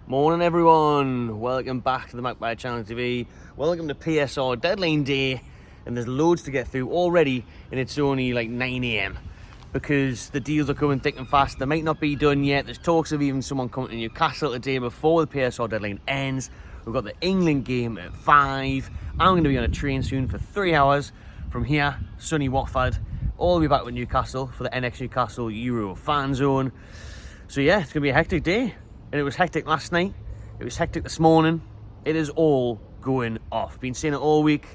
Morning everyone, welcome back to the Magpie Channel TV. Welcome to PSR deadline day, and there's loads to get through already, and it's only like 9 AM because the deals are coming thick and fast. They might not be done yet. There's talks of even someone coming to Newcastle today before the PSR deadline ends. We've got the England game at 5. I'm going to be on a train soon for 3 hours from here, sunny Watford, all the way back with Newcastle for the NX Newcastle Euro fan zone. So yeah, it's going to be a hectic day. And it was hectic last night. It was hectic this morning. It is all going off. Been saying it all week.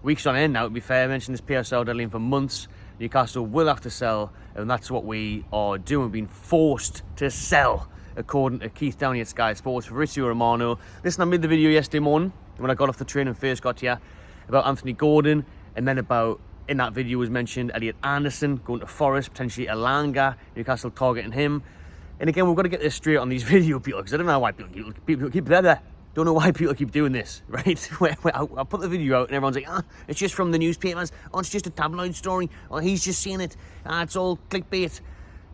Weeks on end now, to be fair. I mentioned this PSL deadline for months. Newcastle will have to sell, and that's what we are doing. We've been forced to sell, according to Keith Downey at Sky Sports. Fabrizio Romano. Listen, I made the video yesterday morning when I got off the train and first got here about Anthony Gordon, and then about, in that video was mentioned, Elliot Anderson going to Forest, potentially Elanga, Newcastle targeting him. And again, we've got to get this straight on these video people, because I don't know why people keep don't know why people keep doing this, right? I'll put the video out and everyone's like, it's just from the newspapers. Oh, it's just a tabloid story. Oh, he's just saying it. It's all clickbait.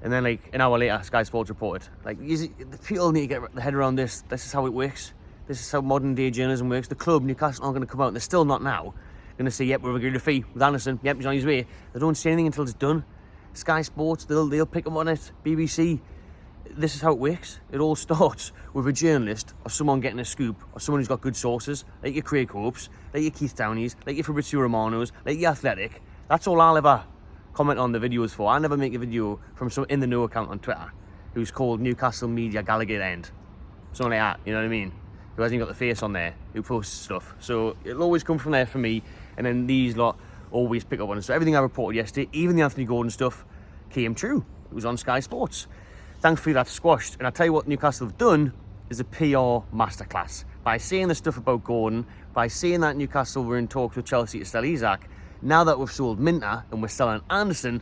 And then like an hour later, Sky Sports reported. Like, the people need to get their head around this. This is how it works. This is how modern day journalism works. The club, Newcastle, aren't going to come out, and they're still not now, going to say, yep, we've agreed a fee with Anderson. Yep, he's on his way. They don't say anything until it's done. Sky Sports, they'll pick up on it. BBC. This is how it works. It all starts with a journalist or someone getting a scoop or someone who's got good sources, like your Craig Hopes, like your Keith Downeys, like your Fabrizio Romanos, like your Athletic. That's all I'll ever comment on the videos for. I never make a video from some in the know account on Twitter who's called Newcastle Media Gallagher End. Something like that, you know what I mean? Who hasn't got the face on there, who posts stuff. So it'll always come from there for me, and then these lot always pick up on it. So everything I reported yesterday, even the Anthony Gordon stuff, came true. It was on Sky Sports. Thankfully, that's squashed. And I'll tell you what Newcastle have done is a PR masterclass. By saying the stuff about Gordon, by saying that Newcastle were in talks with Chelsea to sell Isaac, now that we've sold Minteh and we're selling Anderson,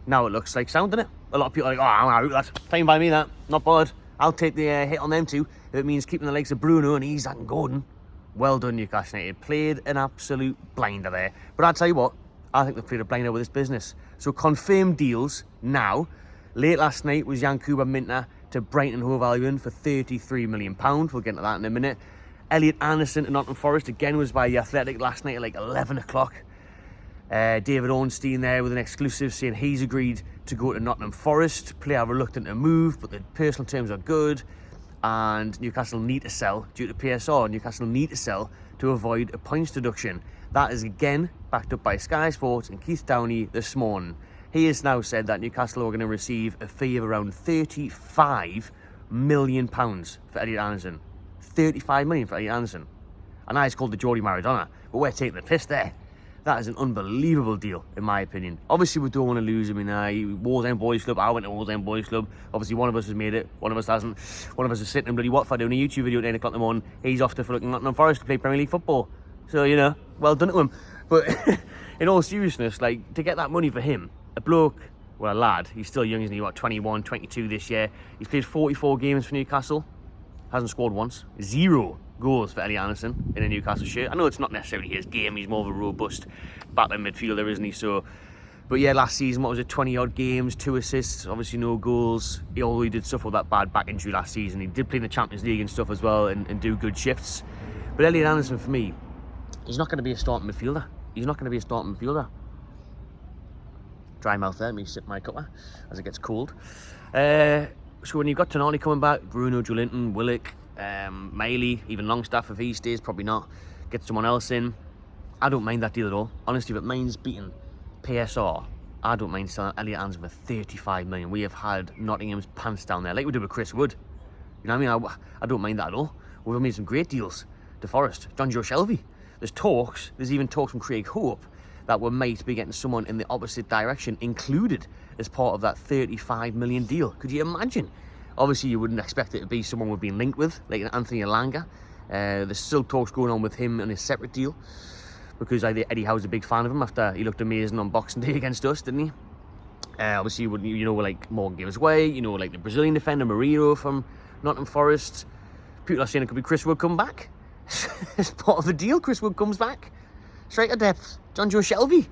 now it looks like sound, doesn't it? A lot of people are like, I'm out, that's fine by me, that. Not bothered. I'll take the hit on them too, if it means keeping the likes of Bruno and Isaac and Gordon. Well done, Newcastle United. Played an absolute blinder there. But I'll tell you what, I think they've played a blinder with this business. So confirmed deals now. Late last night was Yankuba Minteh to Brighton Hove Albion for £33 million. We'll get into that in a minute. Elliot Anderson to Nottingham Forest, again, was by The Athletic last night at like 11 o'clock. David Ornstein there with an exclusive saying he's agreed to go to Nottingham Forest. Player reluctant to move, but the personal terms are good. And Newcastle need to sell due to PSR. Newcastle need to sell to avoid a points deduction. That is again backed up by Sky Sports and Keith Downey this morning. He has now said that Newcastle are going to receive a fee of around £35 million for Elliot Anderson. £35 million for Elliot Anderson. I know it's called the Geordie Maradona, but we're taking the piss there. That is an unbelievable deal, in my opinion. Obviously, we don't want to lose him. Wallsend Boys Club. I went to Wallsend Boys Club. Obviously, one of us has made it. One of us hasn't. One of us is sitting in bloody Watford doing a YouTube video at 9 o'clock in the morning. He's off to fucking Nottingham Forest to play Premier League football. So, well done to him. But in all seriousness, like, to get that money for him, a bloke, well, a lad, he's still young, isn't he? What, 21, 22 this year. He's played 44 games for Newcastle. Hasn't scored once. 0 goals for Elliot Anderson in a Newcastle shirt. I know it's not necessarily his game. He's more of a robust battling midfielder, isn't he? So, but yeah, last season, what was it, 20-odd games, 2 assists, obviously no goals. Although he did suffer that bad back injury last season. He did play in the Champions League and stuff as well and do good shifts. But Elliot Anderson, for me, he's not going to be a starting midfielder. He's not going to be a starting midfielder. Dry mouth there, me sip my cuppa as it gets cold. So when you've got Tonali coming back, Bruno, Joelinton, Willock, Miley, even Longstaff if he stays, probably not. Get someone else in. I don't mind that deal at all. Honestly, if it means beating PSR, I don't mind selling Elliot Anderson for £35 million. We have had Nottingham's pants down there, like we did with Chris Wood. You know what I mean? I don't mind that at all. We've made some great deals to Forest. John Joe Shelby. There's even talks from Craig Hope that we might be getting someone in the opposite direction included as part of that £35 million deal. Could you imagine? Obviously, you wouldn't expect it to be someone we've been linked with, like an Anthony Elanga. There's still talks going on with him on a separate deal because Eddie Howe's a big fan of him after he looked amazing on Boxing Day against us, didn't he? Obviously, like Morgan Gibbs Way, like the Brazilian defender Marino from Nottingham Forest. People are saying it could be Chris Wood come back. As part of the deal, Chris Wood comes back. Striker depth. John Joe Shelby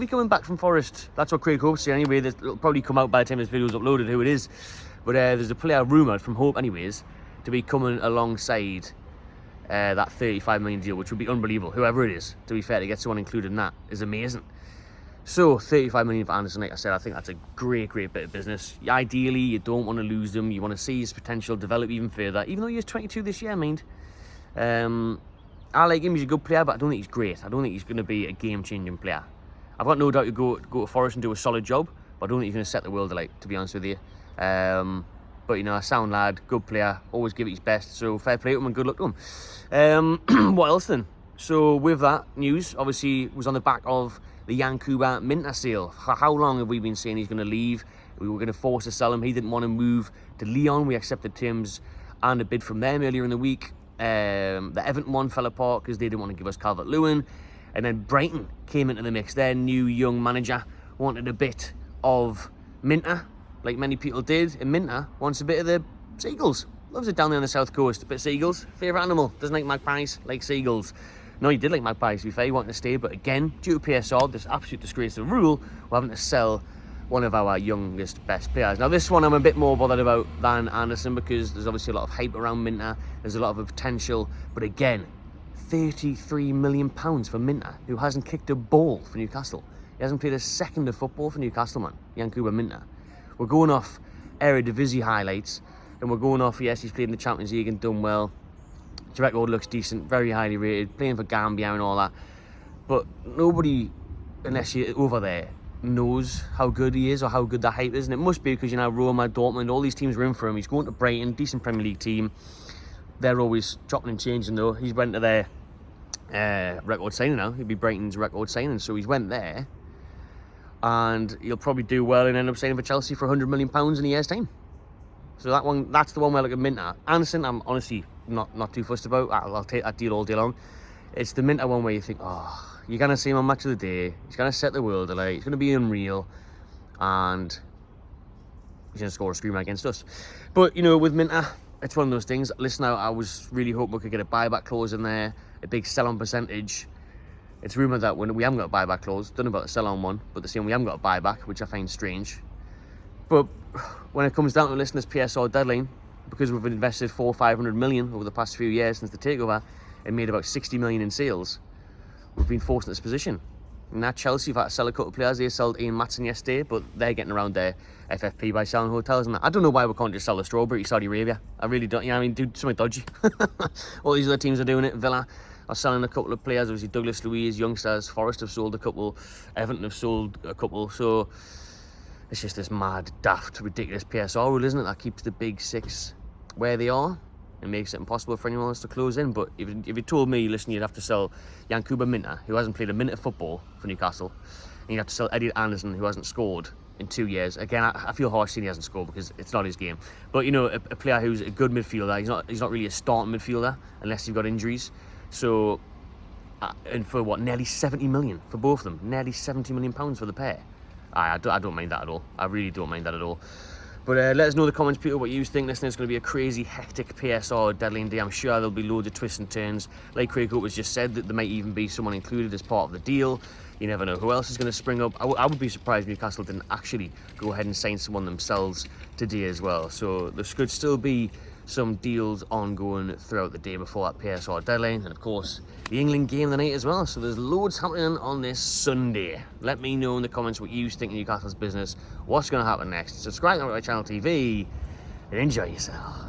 coming back from Forest. That's what Craig Hope's saying anyway. It'll probably come out by the time this video's uploaded who it is. But there's a player rumoured from Hope anyways to be coming alongside that 35 million deal, which would be unbelievable. Whoever it is, to be fair, to get someone included in that is amazing. So 35 million for Anderson, like I said, I think that's a great bit of business. Ideally, you don't want to lose him. You want to see his potential develop even further, even though he's 22 this year, I mean. I like him, he's a good player, but I don't think he's great. I don't think he's going to be a game-changing player. I've got no doubt he'll go to Forest and do a solid job, but I don't think he's going to set the world alight, to be honest with you. But, you know, a sound lad, good player, always give it his best, so fair play to him and good luck to him. What else then? So with that news, obviously, was on the back of the Yankuba Minteh sale. How long have we been saying he's going to leave? We were going to force to sell him. He didn't want to move to Lyon. We accepted terms and a bid from them earlier in the week. The Everton one fell apart because they didn't want to give us Calvert-Lewin. And then Brighton came into the mix. Their new young manager wanted a bit of Minteh, like many people did. And Minteh wants a bit of the seagulls. Loves it down there on the south coast. A bit of seagulls. Favourite animal. Doesn't like magpies. Like seagulls. No, he did like magpies, to be fair. He wanted to stay. But again, due to PSR, this absolute disgrace of the rule, we're having to sell one of our youngest, best players. Now, this one I'm a bit more bothered about than Anderson because there's obviously a lot of hype around Minteh. There's a lot of potential. But again, £33 million for Minteh, who hasn't kicked a ball for Newcastle. He hasn't played a second of football for Newcastle, man. Yankuba Minteh. We're going off Eredivisie highlights, and we're going off, yes, he's played in the Champions League and done well. His record looks decent, very highly rated, playing for Gambia and all that. But nobody, unless you're over there, knows how good he is or how good the hype is. And it must be because, you know, Roma, Dortmund, all these teams are in for him. He's going to Brighton, decent Premier League team. They're always chopping and changing, though. He's went to their record signing now. He'll be Brighton's record signing. So he's went there. And he'll probably do well and end up signing for Chelsea for £100 million in a year's time. So that's the one where I look at Minteh. Anderson, I'm honestly not too fussed about. I'll take that deal all day long. It's the Minteh one where you think, oh, you're going to see him on Match of the Day. He's going to set the world alight. He's going to be unreal. And he's going to score a screamer against us. But, you know, with Minteh, it's one of those things. Listen, I was really hoping we could get a buyback clause in there, a big sell-on percentage. It's rumoured that when we haven't got a buyback clause, don't know about the sell-on one, but they're saying we haven't got a buyback, which I find strange. But when it comes down to listeners' PSR deadline, because we've invested $400-500 million over the past few years since the takeover and made about 60 million in sales, we've been forced in this position. And that Chelsea have had to sell a couple of players. They sold Ian Maatsen yesterday, but they're getting around their FFP by selling hotels and that. I don't know why we can't just sell the strawberry to Saudi Arabia. I really don't. Yeah, I mean, do something dodgy. All these other teams are doing it. Villa are selling a couple of players. Obviously, Douglas Luiz, youngsters. Forest have sold a couple. Everton have sold a couple. So it's just this mad, daft, ridiculous PSR rule, isn't it? That keeps the big six where they are. It makes it impossible for anyone else to close in. But if you told me, listen, you'd have to sell Yankuba Minteh, who hasn't played a minute of football for Newcastle, and you'd have to sell Elliot Anderson, who hasn't scored in 2 years. Again, I feel harsh saying he hasn't scored because it's not his game. But, you know, a player who's a good midfielder, he's not really a starting midfielder unless you've got injuries. So, and for what, nearly 70 million for both of them. Nearly 70 million pounds for the pair. I don't mind that at all. I really don't mind that at all. But let us know in the comments, Peter, what you think. Listen, it's going to be a crazy, hectic PSR deadline day. I'm sure there'll be loads of twists and turns. Like Craig Hope has just said, that there might even be someone included as part of the deal. You never know who else is going to spring up. I would be surprised if Newcastle didn't actually go ahead and sign someone themselves today as well. So there could still be some deals ongoing throughout the day before that PSR deadline. And of course, the England game tonight as well. So there's loads happening on this Sunday. Let me know in the comments what you think of Newcastle's business. What's going to happen next? Subscribe to my channel TV and enjoy yourself.